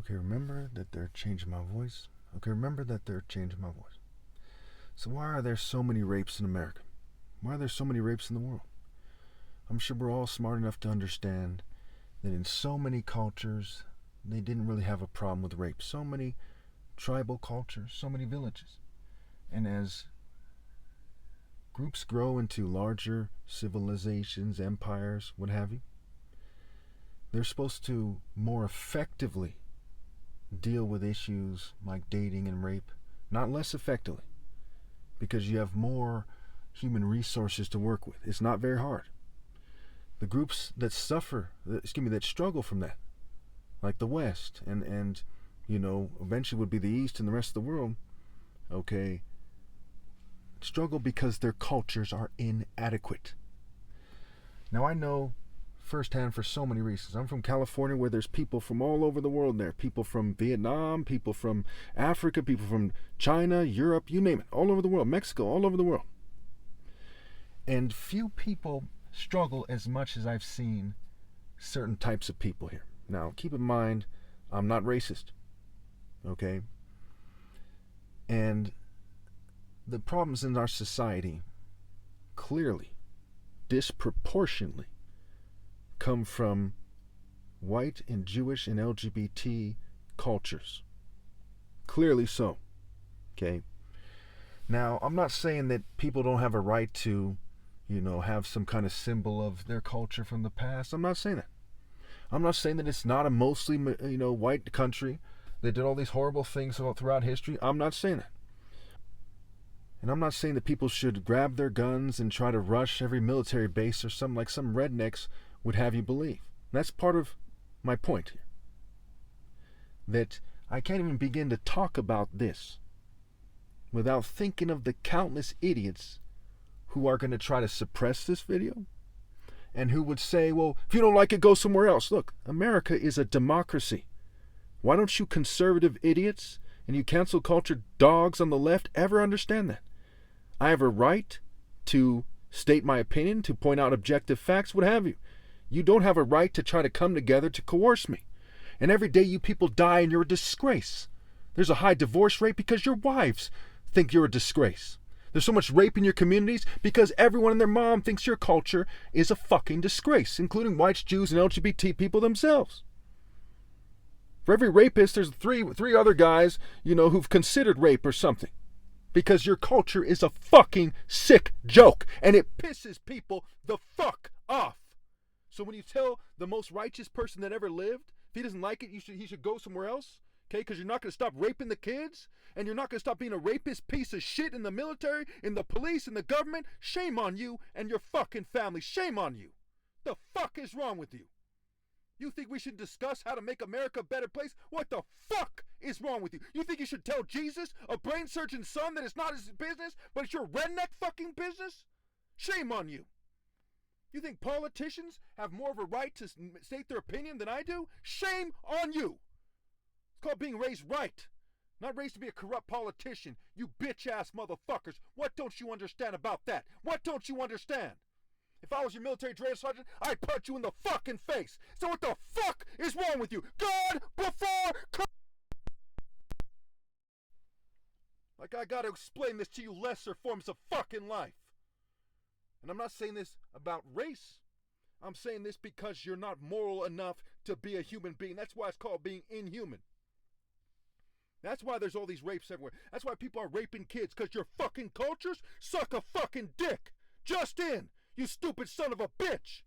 Okay, remember that they're changing my voice. Okay, remember that they're changing my voice. So why are there so many rapes in America? Why are there so many rapes in the world? I'm sure we're all smart enough to understand that in so many cultures, they didn't really have a problem with rape. So many tribal cultures, so many villages. And as groups grow into larger civilizations, empires, what have you, they're supposed to more effectively deal with issues like dating and rape, not less effectively, because you have more human resources to work with. It's not very hard. The groups that that struggle from that, like the West and eventually would be the East and the rest of the world, okay, struggle because their cultures are inadequate. Now I know firsthand for so many reasons. I'm from California, where there's people from all over the world there. People from Vietnam, people from Africa, people from China, Europe, you name it, all over the world, Mexico, all over the world. And few people struggle as much as I've seen certain types of people here. Now, keep in mind, I'm not racist, okay? And the problems in our society clearly, disproportionately, come from white and Jewish and LGBT cultures. Clearly so, okay? Now, I'm not saying that people don't have a right to, have some kind of symbol of their culture from the past. I'm not saying that. I'm not saying that it's not a mostly, white country that did all these horrible things throughout history. I'm not saying that. And I'm not saying that people should grab their guns and try to rush every military base or something like some rednecks would have you believe. That's part of my point here. That I can't even begin to talk about this without thinking of the countless idiots who are going to try to suppress this video and who would say, well, if you don't like it, go somewhere else. Look, America is a democracy. Why don't you conservative idiots and you cancel culture dogs on the left ever understand that? I have a right to state my opinion, to point out objective facts, what have you. You don't have a right to try to come together to coerce me. And every day you people die and you're a disgrace. There's a high divorce rate because your wives think you're a disgrace. There's so much rape in your communities because everyone and their mom thinks your culture is a fucking disgrace, including whites, Jews, and LGBT people themselves. For every rapist, there's three other guys, who've considered rape or something. Because your culture is a fucking sick joke, and it pisses people the fuck off. So when you tell the most righteous person that ever lived, if he doesn't like it, he should go somewhere else, okay? Because you're not going to stop raping the kids, and you're not going to stop being a rapist piece of shit in the military, in the police, in the government. Shame on you and your fucking family. Shame on you. The fuck is wrong with you? You think we should discuss how to make America a better place? What the fuck is wrong with you? You think you should tell Jesus, a brain surgeon's son, that it's not his business, but it's your redneck fucking business? Shame on you. You think politicians have more of a right to state their opinion than I do? Shame on you. It's called being raised right, not raised to be a corrupt politician. You bitch-ass motherfuckers. What don't you understand about that? What don't you understand? If I was your military drill sergeant, I'd punch you in the fucking face. So what the fuck is wrong with you? God before... Like I gotta explain this to you lesser forms of fucking life. And I'm not saying this about race. I'm saying this because you're not moral enough to be a human being. That's why it's called being inhuman. That's why there's all these rapes everywhere. That's why people are raping kids, because your fucking cultures suck a fucking dick. Just in. You stupid son of a bitch!